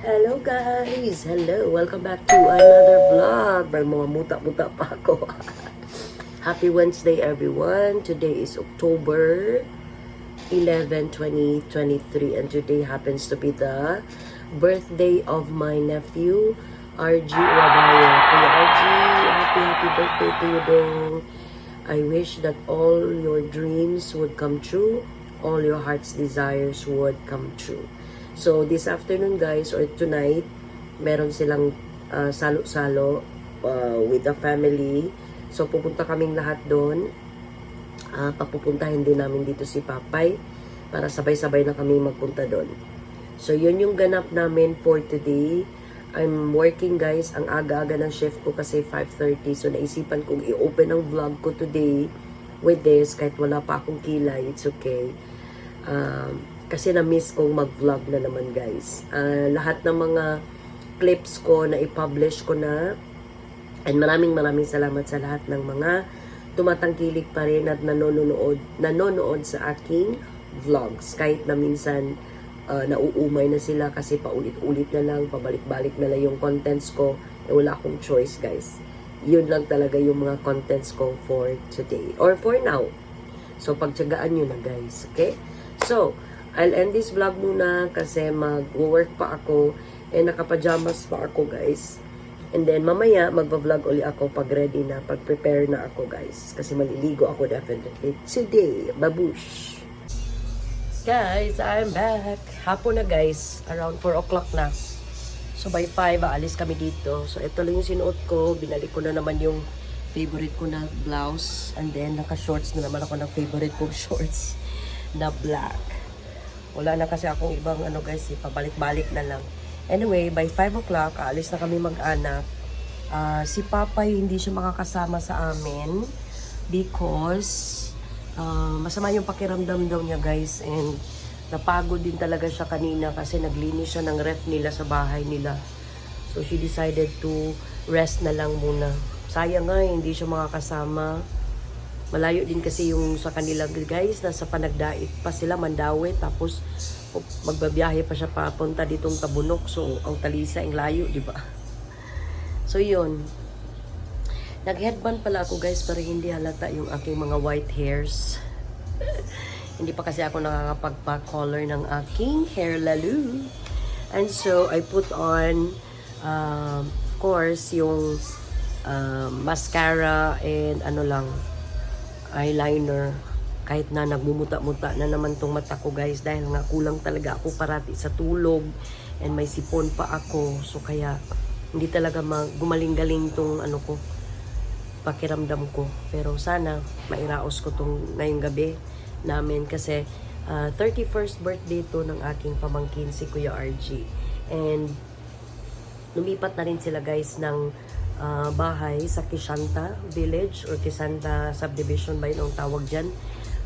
Hello guys! Hello! Welcome back to another vlog. May mga muta-muta pa ako. Happy Wednesday everyone! Today is October 11, 2023 and today happens to be the birthday of my nephew, RG Wabaya. Kuya RG, happy birthday to you dong. I wish that all your dreams would come true, all your heart's desires would come true. So, this afternoon guys, or tonight, meron silang salo-salo with the family. So, pupunta kaming lahat doon. Papupuntahin din namin dito si Papay para sabay-sabay na kami magpunta doon. So, yun yung ganap namin for today. I'm working guys, ang aga-aga ng shift ko kasi 5:30. So, naisipan kong i-open ang vlog ko today with this. Kahit wala pa akong kilay, it's okay. Kasi na-miss kong mag-vlog na naman guys. Lahat ng mga clips ko na i-publish ko na. And maraming salamat sa lahat ng mga tumatangkilik pa rin at nanonood sa aking vlogs. Kahit na minsan nauumay na sila kasi paulit-ulit na lang, pabalik-balik na lang yung contents ko. Wala akong choice guys. Yun lang talaga yung mga contents ko for today. Or for now. So pagtiyagaan nyo na guys. Okay? So, I'll end this vlog muna kasi mag-work pa ako and nakapajamas pa ako guys. And then mamaya magba-vlog uli ako pag ready na, pag prepare na ako guys. Kasi maliligo ako definitely today. Babush! Guys, I'm back. Hapon na guys. Around 4 o'clock na. So by 5, aalis kami dito. So ito lang yung sinuot ko. Binalik ko na naman yung favorite ko na blouse. And then naka-shorts na naman ako ng favorite kong shorts na black. Wala na kasi akong ibang guys, pabalik-balik na lang. Anyway, by 5 o'clock, aalis na kami mag-anak. Si Papay hindi siya makakasama sa amin because masama yung pakiramdam daw niya guys, and napagod din talaga siya kanina kasi naglinis siya ng ref nila sa bahay nila. So she decided to rest na lang muna. Sayang nga, hindi siya makakasama. Malayo din kasi yung sa kanila guys, nasa Panagdait pa sila, Mandaue, tapos magbabiyahe pa siya papunta ditong Tabunok. So ang Talisa, ang layo, di ba? So yun. Nag-headband pala ako guys para hindi halata yung aking mga white hairs. Hindi pa kasi ako nakakapagpa-color ng aking hair lalo. And so I put on of course yung mascara and eyeliner. Kahit na nagmumuta-muta na naman tong mata ko guys, dahil nga kulang talaga ako parati sa tulog and may sipon pa ako. So kaya hindi talaga gumaling-galing tong ko, pakiramdam ko. Pero sana mairaos ko tong ngayong gabi namin kasi 31st birthday to ng aking pamangkin si Kuya RG. And lumipat na rin sila guys ng bahay sa Kisanta Village or Kisanta Subdivision ba yun ang tawag dyan.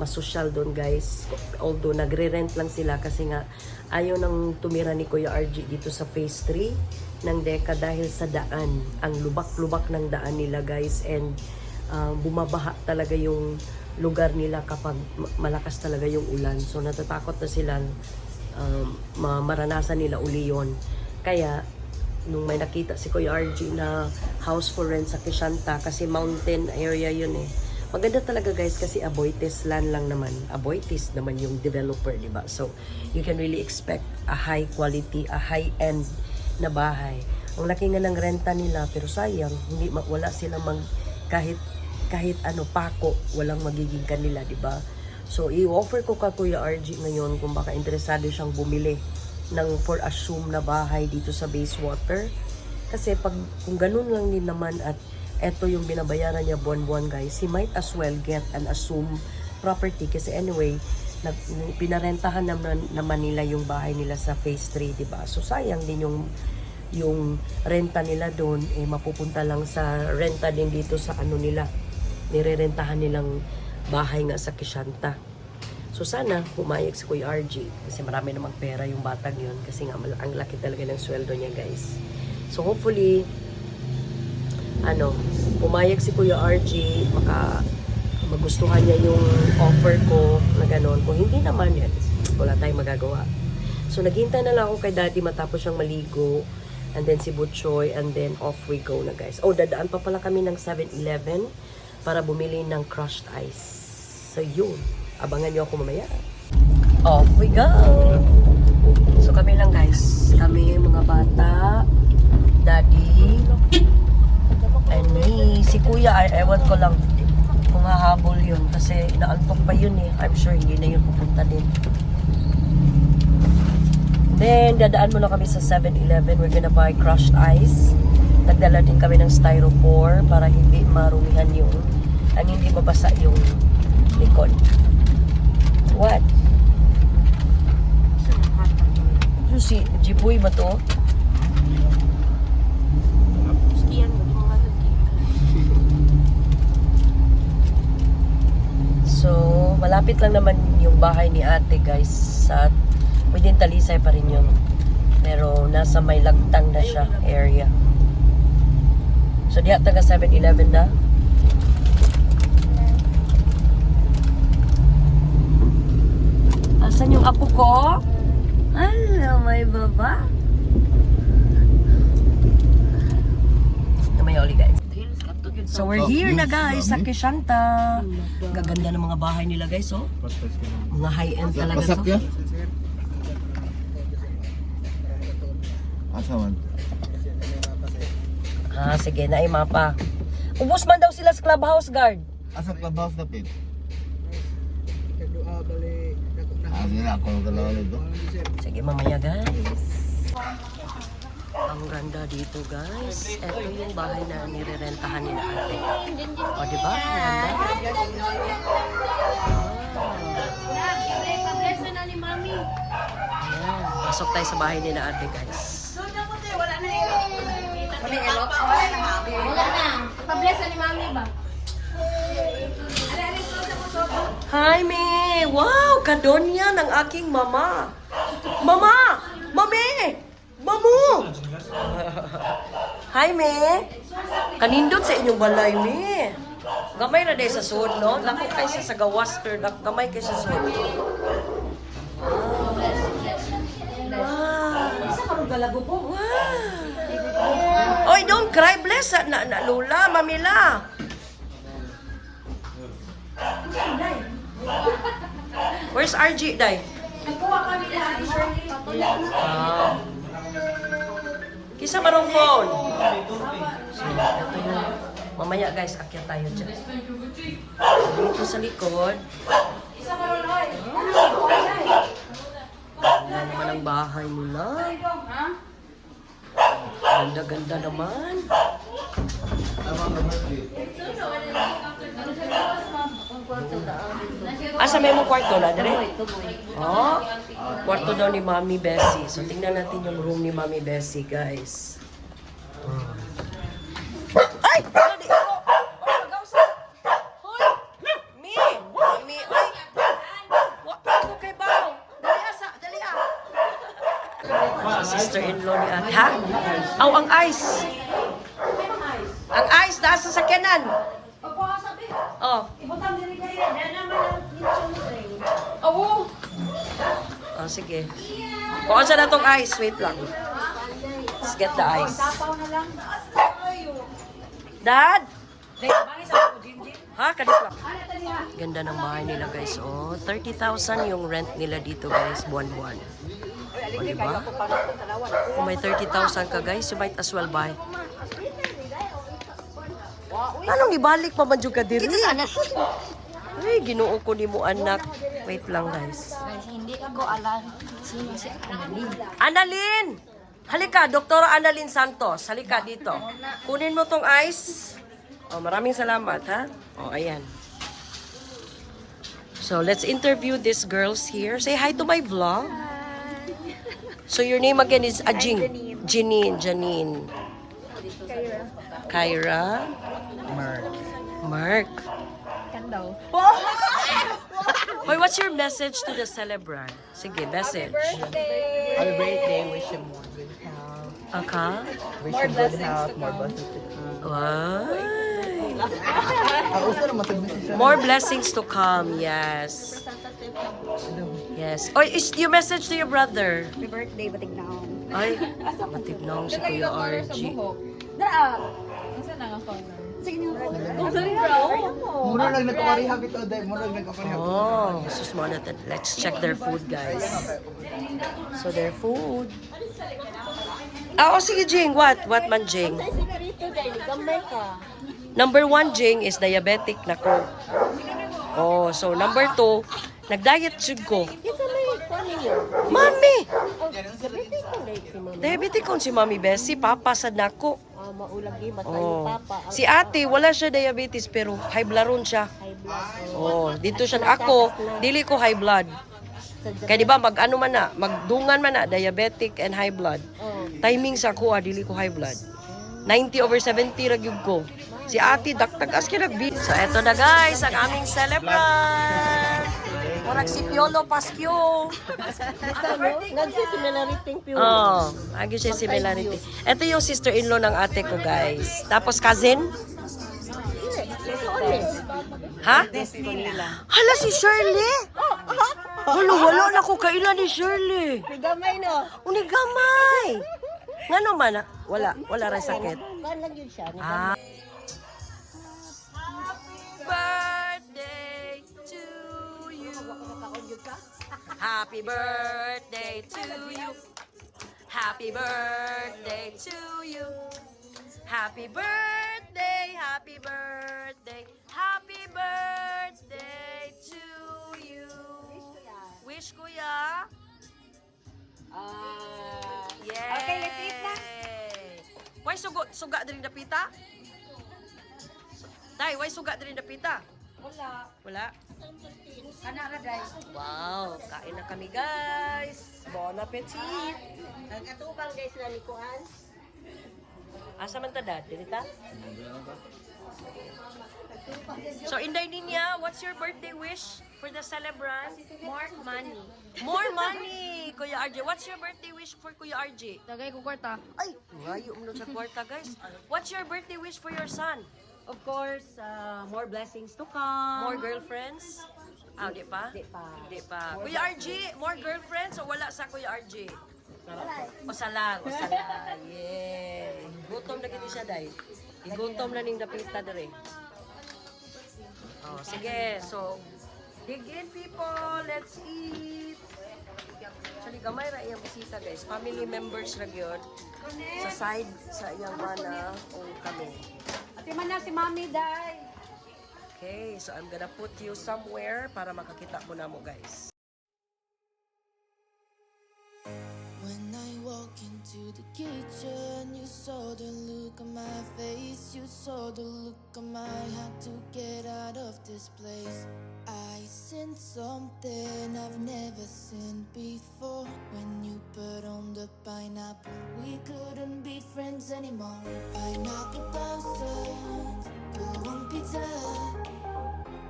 Mas social doon guys. Although nagre-rent lang sila kasi nga ayaw nang tumira ni Kuya RG dito sa phase 3 ng Deka dahil sa daan. Ang lubak-lubak ng daan nila guys, and bumabaha talaga yung lugar nila kapag malakas talaga yung ulan. So natatakot na sila maranasan nila uli yun. Kaya nung may nakita si Kuya RG na house for rent sa Kisanta, kasi mountain area yun eh. Maganda talaga guys kasi Aboitiz land lang naman. Aboitiz naman yung developer, di ba? So, you can really expect a high quality, a high end na bahay. Ang laki nga ng renta nila, pero sayang, wala silang kahit pako, walang magiging kanila, di ba? So, i-offer ko ka Kuya RG ngayon kung baka interesado siyang bumili ng for assume na bahay dito sa Bayswater. Kasi kung ganun lang din naman at eto yung binabayaran niya buwan-buwan guys, he might as well get an assume property kasi anyway, pinarentahan naman nila yung bahay nila sa phase 3, diba? So sayang din yung renta nila doon, mapupunta lang sa renta din dito sa nila, nirerentahan nilang bahay nga sa Kisanta. So sana pumayag si Kuya RG kasi marami namang pera yung batang yun kasi nga ang laki talaga ng sweldo niya guys. So hopefully pumayag si Kuya RG, magustuhan niya yung offer ko na gano'n. Kung hindi naman yan, wala tayong magagawa. So, naghintay na lang ako kay Daddy matapos siyang maligo. And then si Butchoy. And then off we go na guys. Oh, dadaan pa pala kami ng 7-Eleven para bumili ng crushed ice. So, yun. Abangan nyo ako mamaya. Off we go! So, kami lang guys. Kami, mga bata, Daddy, and me. Si Kuya, ewan ko lang kung hahabol yun. Kasi naantok pa yun eh. I'm sure hindi na yun pupunta din. Then, dadaan muna kami sa 7-Eleven. We're gonna buy crushed ice. Nagdala din kami ng styrofoam para hindi marumihan yung, hindi mabasa yung likod. What? So, si Jiboy ba to? So, malapit lang naman yung bahay ni ate guys. Sa within Talisay pa rin yun. Pero nasa may lagtang na siya area. So, diha taga 7-Eleven na. Asan yung apo ko? Hello, may baba. Namaya uli guys. So we're here na guys sa Kishanta. Gaganda ng mga bahay nila guys, oh. Mga high-end talaga to. Asaman. Ah, sige, naimapa. Ubus man daw sila sa clubhouse guard. Asa clubhouse na pit? Sige na, ako naglalalo doon. Sige, mamaya guys. Ang ganda dito guys. Ito yung bahay na nirerentahan nila ate. O, diba? Ang ganda. Ayan. Pasok tayo sa bahay nila ate guys. Wala na. Pablesa ni mami ba? Hi, Me! Wow! Kadonya ng aking mama! Mama! Mami! Mamu! Hi, Me! Kanindot sa inyong balay, Me! Gamay na day sa suod, no? Lako kayo sa gawas, pero gamay kayo sa suod. Wow! Oy, don't cry, bless! Lula, mamila! Where's RG, Day? Nagkuha kami na Shirley. Kisa marong phone. So, ito yung... Mamaya guys, akyat tayo dyan. Dito sa likod. Ganda naman ang bahay nila. Ganda-ganda naman. Asa may mo kwarto na, dire? Oh, kwarto daw ni Mami Bessie. So, tingnan natin yung room ni Mami Bessie, guys. Ay! Dali! Oh, magausa! Hoy! Mi! Mami! Ay! Ako kay Bao! Dali asa! Dali Sister-in-law ni Ate. Ha? Aw, ang ice! Ang ice! Nasa sakyanan! Oh. Oh, sige. Kung saan na itong ice, wait lang. Let's get the ice. Dad! Ha? Kadit lang. Ganda ng bahay nila, guys. Oh, 30,000 yung rent nila dito, guys, buwan-buwan. O, diba? Kung may 30,000 ka, guys, you might as well buy. Anong ibalik pa man ka diri? Ay, ginoo ko ni mo anak. Wait lang guys. Hindi ko alam sino si Annalyn. Annalyn! Halika, Dr. Annalyn Santos. Halika dito. Kunin mo tong ice. Oh, maraming salamat ha. Oh, ayan. So, let's interview these girls here. Say hi to my vlog. So, your name again is Ajing. Janine. Kyra. Mark. Kandaw. Hoy, what's your message to the celebrant? Sige, message. Happy birthday, wish him more good health. Aka? Wish him good health, more blessings to come. Why? Ako sa naman, tagbisi siya. More blessings to come, yes. Yes. Oh, you message to your brother. Happy birthday, batig na ako. Ay, matignaw si Kuya RG. Sige niyo. Mura lang nagkaparihan ito, Day. Mura lang nagkaparihan. Oh, sus mo natin. Let's check their food, guys. So, their food. Oh, sige, Jing. What? What man, Jing? Number 1, Jing, is diabetic na ko. Oh, so number 2, nag-diet jud ko. Mami! Diabetic kon si Mami Bessie, papa sad nako. Oh. Si ate, wala siya diabetes pero high blood ron siya. Oh, dito siya. Ako, dili ko high blood. Kaya di ba, mag-ano man na, magdungan man na, diabetic and high blood. Timing sa ako, dili ko high blood. 90/70 ragyug ko. Si ate, daktagas kinagbi. So, eto na guys, ang aming celebrant. Murag si Piolo Pasquio. Nagsi-similarity yung Oh, agi siya similarity. Ito yung sister-in-law ng ate ko, guys. Tapos cousin? Ha? Hala, si Shirley? Wala na ko kailan ni Shirley. Gamay no. Unigamay. Nga naman, wala rin sakit. Kan lang yun siya. Ah. Birthday to you. Happy birthday to you. Happy birthday to you. Happy birthday, happy birthday, happy birthday to you. Wish kuya. Yay. Okay, let's eat na. Why suga din na pita? Tay, why suga din na pita? Wala. Ana ra dai. Wow, kain na kami guys. Bon appetit. Nagkatubang guys na ni Kuan. Asa man ta dad? Dinita? So Inday Ninya, what's your birthday wish for the celebrant? More money. More money, Kuya RJ. What's your birthday wish for Kuya RJ? Tagay ko kwarta. Ay, ngayo mo sa kwarta guys. What's your birthday wish for your son? Of course, more blessings to come. More girlfriends? Ah, di pa? Di pa. Di pa. Kuya RJ, more girlfriends o wala sa Kuya RJ? O salang, o salang. Yeah. Gutom na gini siya, day. Igutom na ning dapita dere. Oh, sige. So, dig in people. Let's eat. Actually, gamay ra iyang bisita, guys. Family members ra gyud. Sa side sa iyang mana o kami. Ati man na si Mami dai. Okay, so I'm gonna put you somewhere para makakita mo na mo, guys. When I walk into the kitchen, you saw the look on my face. You saw the look on my had to get out of this place. I sensed something I've never seen before. When you put on the pineapple, we couldn't be friends anymore. Pineapple thousands, go on pizza.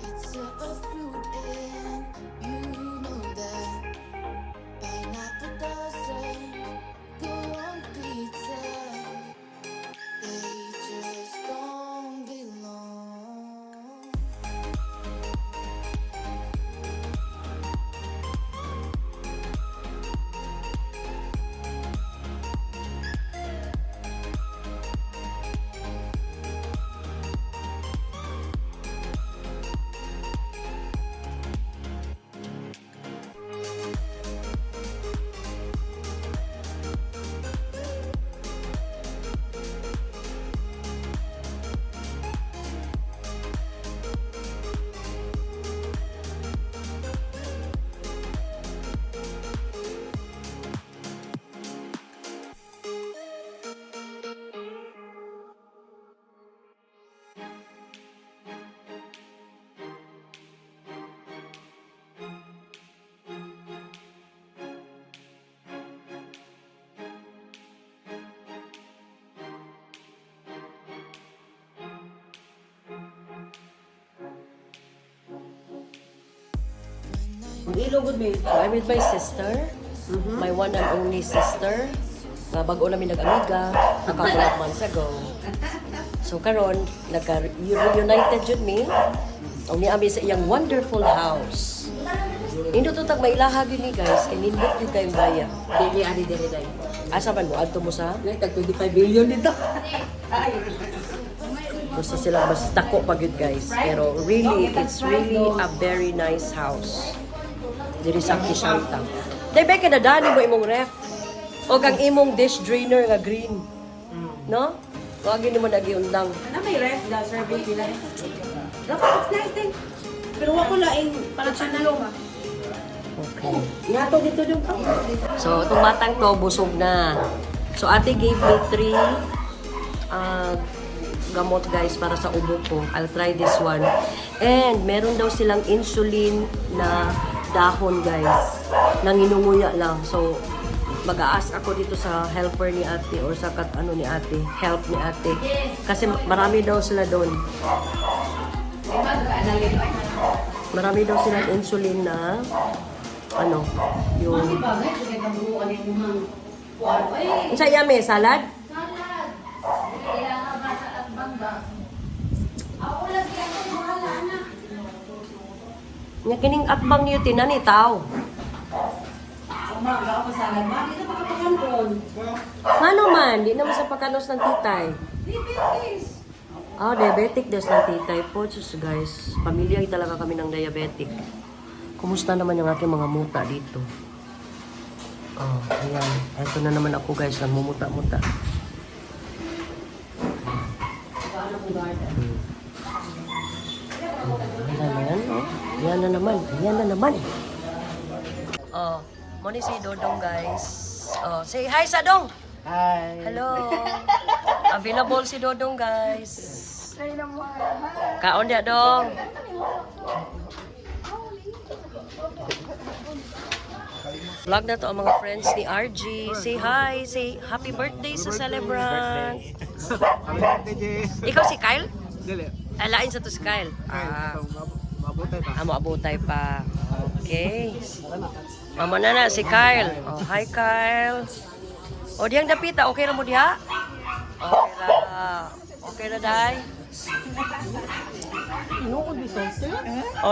It's a fruit and you know that. Pineapple doesn't go on pizza. They just don't belong. Ilugod me. I'm with my sister. My one and only sister. Nga bago namin nag-amiga. A couple of months ago. So karon nagka-reunited jud me. Ang niami sa iyang wonderful house. Nindot to tag mailahag yun ni guys. Kaya nindot yun kayong baya. Dili, ani, dili, dili. Asa man mo? Adto mo sa? Ngay, tag 25 billion dito. Gusto sila mas dako pag yun guys. Pero really, it's really a very nice house. Diri sa Kishanta. Dahil ka na dani mo imong ref. O kang imong dish drainer nga green. No? Huwag yun mo nagiundang. Ano may ref? Da, survey nila. Dapat natin. Pero wako laing palagsanalo. Okay. Ngato dito yung pa. So, itong batang to, busog na. So, ate gave me 3 gamot guys para sa ubo ko. I'll try this one. And, meron daw silang insulin na dahon guys. Nanginunguya lang. So, mag-a-ask ako dito sa helper ni ate or sa ni ate, help ni ate. Kasi marami daw sila doon. Marami daw silang insulin na yung sa yame, salad? Nga kining atbang niyo tinani tao. Ano man, di naman sa pagkanos ng titay. Diabetic dos ng titay po. Just guys, pamilya talaga kami ng diabetic. Kumusta naman yung aking mga muta dito? Ayan. Ito na naman ako guys, nagmumuta-muta. Yan na naman. Yan na naman. Muna si Dodong guys. Say hi sa Dong! Hi. Hello! Available si Dodong guys. Kaon dia Dong. Vlog na to ang mga friends ni RG. Say hi, say happy birthday sa celebrant. Happy birthday, Jess. Ikaw si Kyle? Dili. Alain sa to si Kyle. Mabutay pa. Maabutay pa. Okay. Mama na si Kyle. Hi Kyle. Diyang dapita, okay na mo diha? Okay na. Okay na day.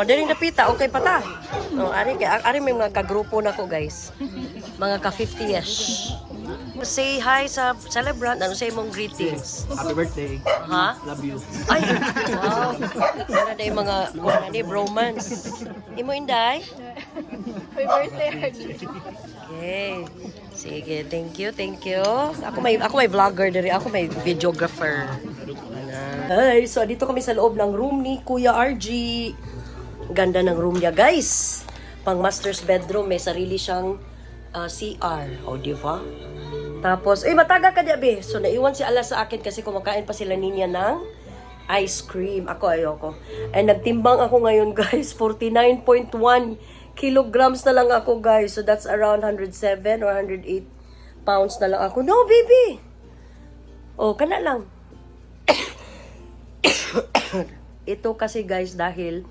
Diring dapita, okay pa ta. Ari may mga kagrupo na ko guys. Mga ka-50ish. Say hi sa celebrant. Ano sa imong greetings? Happy birthday. Ha? Love you. Ay, wow. Wala na yung mga bromance. Imo inday? Happy birthday, RG. Okay. Sige, thank you, thank you. Ako may vlogger diri, ako may videographer. Hi, so dito kami sa loob ng room ni Kuya RG. Ganda ng room niya, guys. Pang master's bedroom, may sarili siyang CR. O, di ba? Tapos, mataga ka diabe. So, naiwan si Ala sa akin kasi kumakain pa sila niya ng ice cream. Ako, ayoko. And nagtimbang ako ngayon, guys. 49.1 kilograms na lang ako, guys. So, that's around 107 or 108 pounds na lang ako. No, baby! Kana lang. Ito kasi, guys, dahil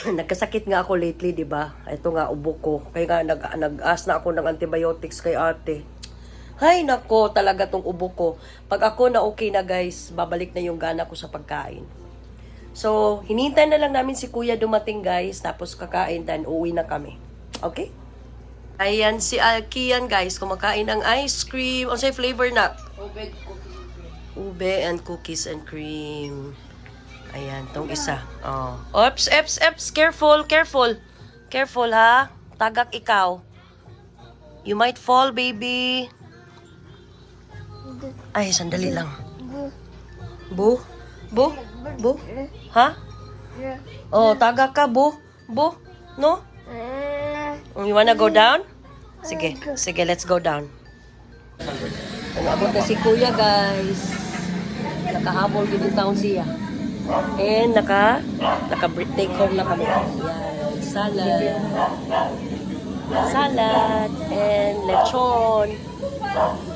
nagkasakit nga ako lately, di ba? Ito nga, ubo ko. Kaya nga, nag-ask na ako ng antibiotics kay ate. Hay, nako, talaga tong ubo ko. Pag ako na okay na, guys, babalik na yung gana ko sa pagkain. So, hinintay na lang namin si Kuya dumating, guys. Tapos kakain, then uwi na kami. Okay? Ayan, si Alkian, guys, kumakain ng ice cream. Ano sa'yo flavor na? Ube and cookies and cream. Ayan, tong isa. Oops, careful, careful. Careful, ha? Tagak ikaw. You might fall, baby. Ay, sandali lang. Bu? Bu? Bu? Ha? Tagak ka, bu? Bu? No? You wanna go down? Sige, let's go down. Nag-abot na si Kuya, guys. Nakahabol din taon siya. And naka-take home na kami. Yan, salad and lechon,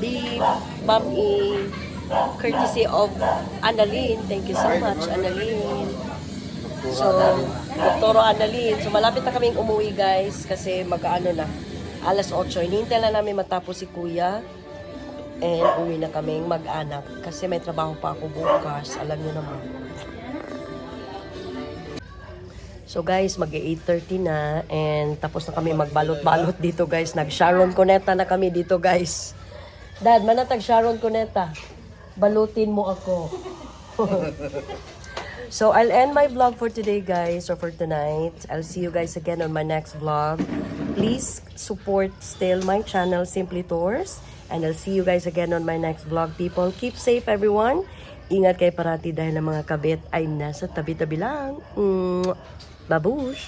beef, bami, courtesy of Annalyn. Thank you so much, Annalyn. So, Doktoro Annalyn. So, malapit na kaming umuwi, guys, kasi mag-ano na, alas 8. Hinihintay na namin matapos si Kuya. And uwi na kaming mag-anak. Kasi may trabaho pa ako bukas. Alam niyo naman. So guys, mag-8:30 na and tapos na kami magbalot-balot dito guys. Nag-Sharon Cuneta na kami dito guys. Dad, manatag Sharon Cuneta. Balutin mo ako. So I'll end my vlog for today guys, or for tonight. I'll see you guys again on my next vlog. Please support still my channel, Simply Tours. And I'll see you guys again on my next vlog, people. Keep safe everyone. Ingat kayo parati dahil ang mga kabit ay nasa tabi-tabi lang. Babush!